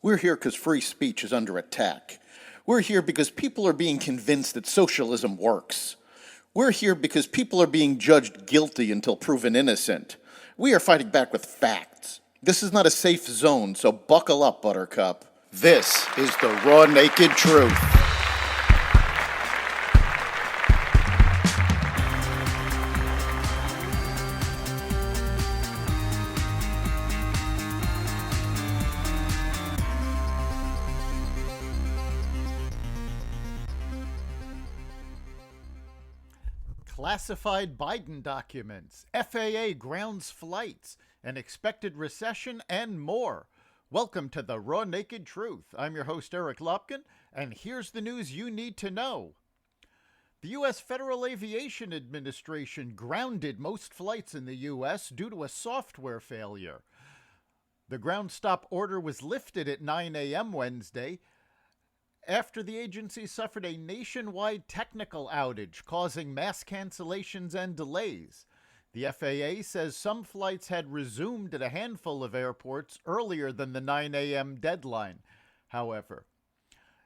We're here because free speech is under attack. We're here because people are being convinced that socialism works. We're here because people are being judged guilty until proven innocent. We are fighting back with facts. This is not a safe zone, so buckle up, Buttercup. This is the raw, naked truth. Classified Biden documents, FAA grounds flights, an expected recession, and more. Welcome to the Raw Naked Truth. I'm your host, Eric Lopkin, and here's the news you need to know. The U.S. Federal Aviation Administration grounded most flights in the U.S. due to a software failure. The ground stop order was lifted at 9 a.m. Wednesday, after the agency suffered a nationwide technical outage causing mass cancellations and delays. The FAA says some flights had resumed at a handful of airports earlier than the 9 a.m. deadline. However,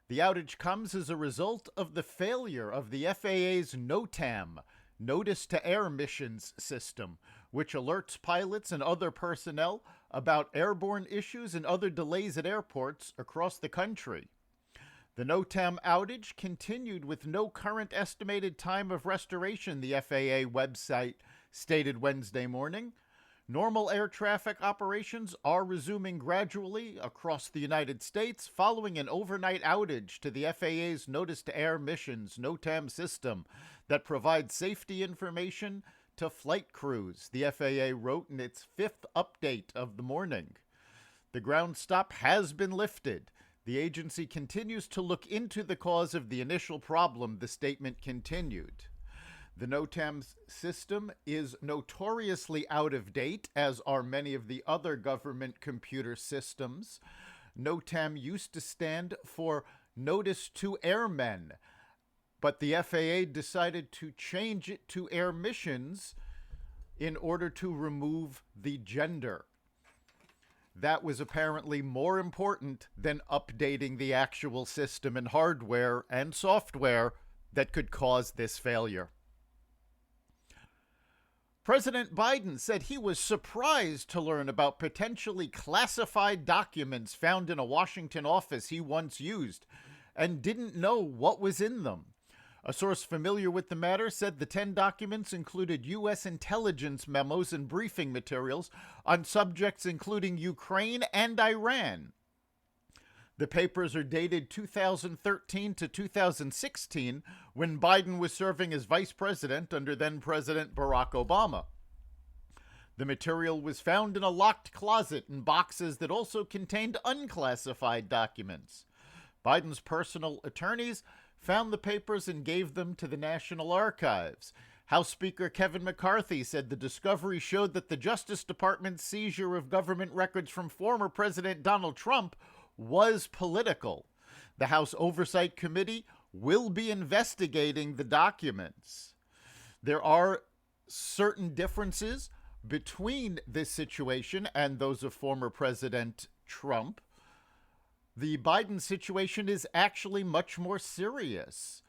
the outage comes as a result of the failure of the FAA's NOTAM, Notice to Air Missions system, which alerts pilots and other personnel about airborne issues and other delays at airports across the country. The NOTAM outage continued with no current estimated time of restoration, the FAA website stated Wednesday morning. Normal air traffic operations are resuming gradually across the United States following an overnight outage to the FAA's Notice to Air Missions NOTAM system that provides safety information to flight crews, the FAA wrote in its fifth update of the morning. The ground stop has been lifted. The agency continues to look into the cause of the initial problem, the statement continued. The NOTAM system is notoriously out of date, as are many of the other government computer systems. NOTAM used to stand for Notice to Airmen, but the FAA decided to change it to Air Missions in order to remove the gender. That was apparently more important than updating the actual system and hardware and software that could cause this failure. President Biden said he was surprised to learn about potentially classified documents found in a Washington office he once used and didn't know what was in them. A source familiar with the matter said the 10 documents included U.S. intelligence memos and briefing materials on subjects including Ukraine and Iran. The papers are dated 2013 to 2016, when Biden was serving as vice president under then-President Barack Obama. The material was found in a locked closet in boxes that also contained unclassified documents. Biden's personal attorneys found the papers and gave them to the National Archives. House Speaker Kevin McCarthy said the discovery showed that the Justice Department's seizure of government records from former President Donald Trump was political. The House Oversight Committee will be investigating the documents. There are certain differences between this situation and those of former President Trump. The Biden situation is actually much more serious.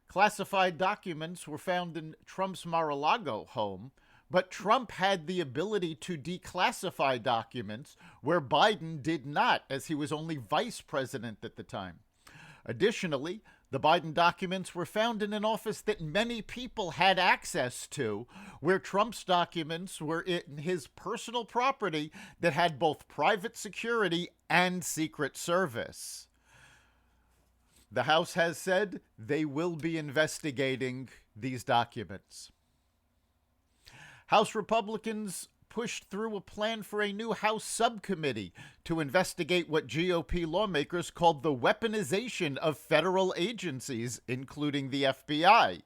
Classified documents were found in Trump's Mar-a-Lago home, but Trump had the ability to declassify documents where Biden did not, as he was only vice president at the time. Additionally, the Biden documents were found in an office that many people had access to, where Trump's documents were in his personal property that had both private security and Secret Service. The House has said they will be investigating these documents. House Republicans pushed through a plan for a new House subcommittee to investigate what GOP lawmakers called the weaponization of federal agencies, including the FBI.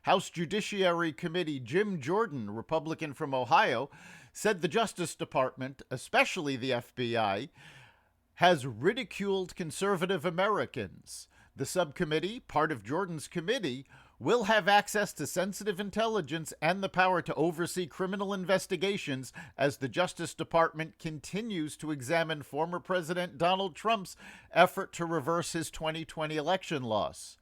House Judiciary Committee Jim Jordan, Republican from Ohio, said the Justice Department, especially the FBI, has ridiculed conservative Americans. The subcommittee, part of Jordan's committee, will have access to sensitive intelligence and the power to oversee criminal investigations as the Justice Department continues to examine former President Donald Trump's effort to reverse his 2020 election loss.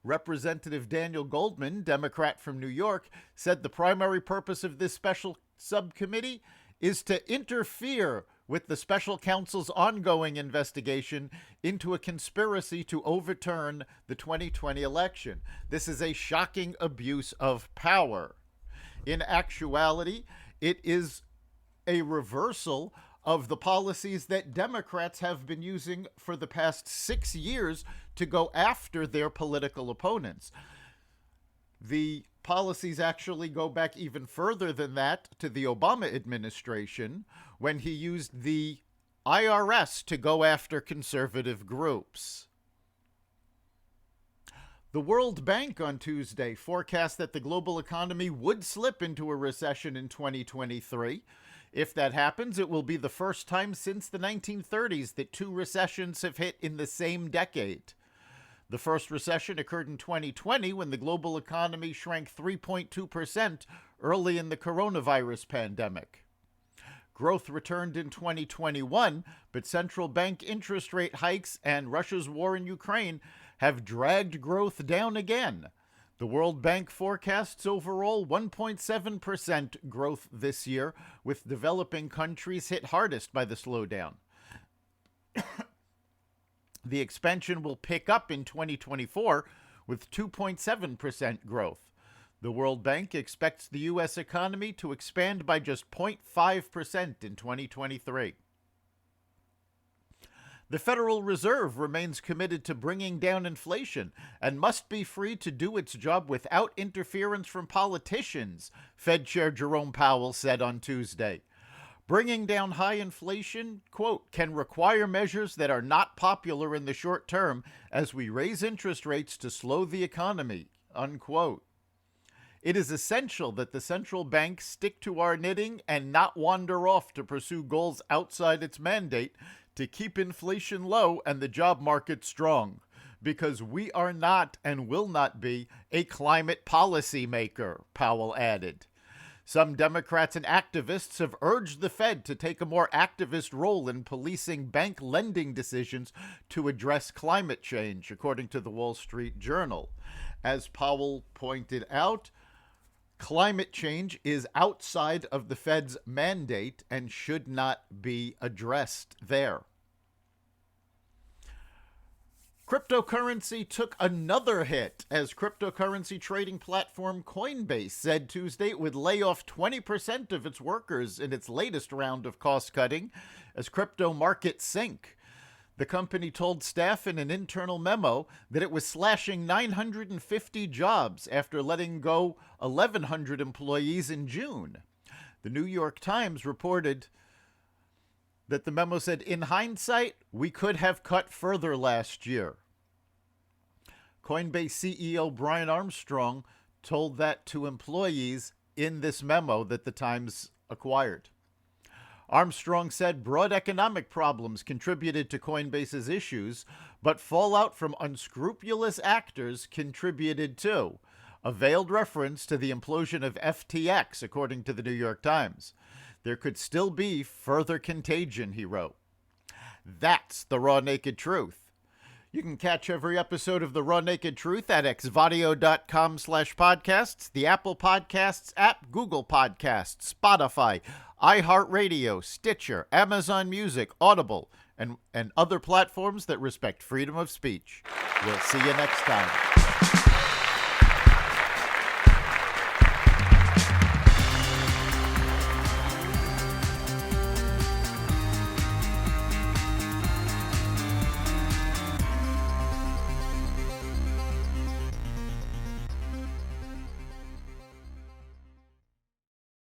Representative Daniel Goldman, Democrat from New York, said the primary purpose of this special subcommittee is to interfere with the special counsel's ongoing investigation into a conspiracy to overturn the 2020 election. This is a shocking abuse of power. In actuality, it is a reversal of the policies that Democrats have been using for the past 6 years to go after their political opponents. The policies actually go back even further than that to the Obama administration, when he used the IRS to go after conservative groups. The World Bank on Tuesday forecast that the global economy would slip into a recession in 2023. If that happens, it will be the first time since the 1930s that 2 recessions have hit in the same decade. The first recession occurred in 2020 when the global economy shrank 3.2% early in the coronavirus pandemic. Growth returned in 2021, but central bank interest rate hikes and Russia's war in Ukraine have dragged growth down again. The World Bank forecasts overall 1.7% growth this year, with developing countries hit hardest by the slowdown. The expansion will pick up in 2024 with 2.7% growth. The World Bank expects the U.S. economy to expand by just 0.5% in 2023. The Federal Reserve remains committed to bringing down inflation and must be free to do its job without interference from politicians, Fed Chair Jerome Powell said on Tuesday. Bringing down high inflation, quote, can require measures that are not popular in the short term as we raise interest rates to slow the economy, unquote. It is essential that the central bank stick to our knitting and not wander off to pursue goals outside its mandate to keep inflation low and the job market strong, because we are not and will not be a climate policy maker, Powell added. Some Democrats and activists have urged the Fed to take a more activist role in policing bank lending decisions to address climate change, according to the Wall Street Journal. As Powell pointed out, climate change is outside of the Fed's mandate and should not be addressed there. Cryptocurrency took another hit as cryptocurrency trading platform Coinbase said Tuesday it would lay off 20% of its workers in its latest round of cost cutting as crypto markets sink. The company told staff in an internal memo that it was slashing 950 jobs after letting go 1,100 employees in June. The New York Times reported that the memo said, in hindsight, we could have cut further last year. Coinbase CEO Brian Armstrong told that to employees in this memo that the Times acquired. Armstrong said broad economic problems contributed to Coinbase's issues, but fallout from unscrupulous actors contributed too, a veiled reference to the implosion of FTX, according to the New York Times. There could still be further contagion, he wrote. That's the raw naked truth. You can catch every episode of The Raw Naked Truth at xvadio.com/podcasts, the Apple Podcasts app, Google Podcasts, Spotify, iHeartRadio, Stitcher, Amazon Music, Audible, and other platforms that respect freedom of speech. We'll see you next time.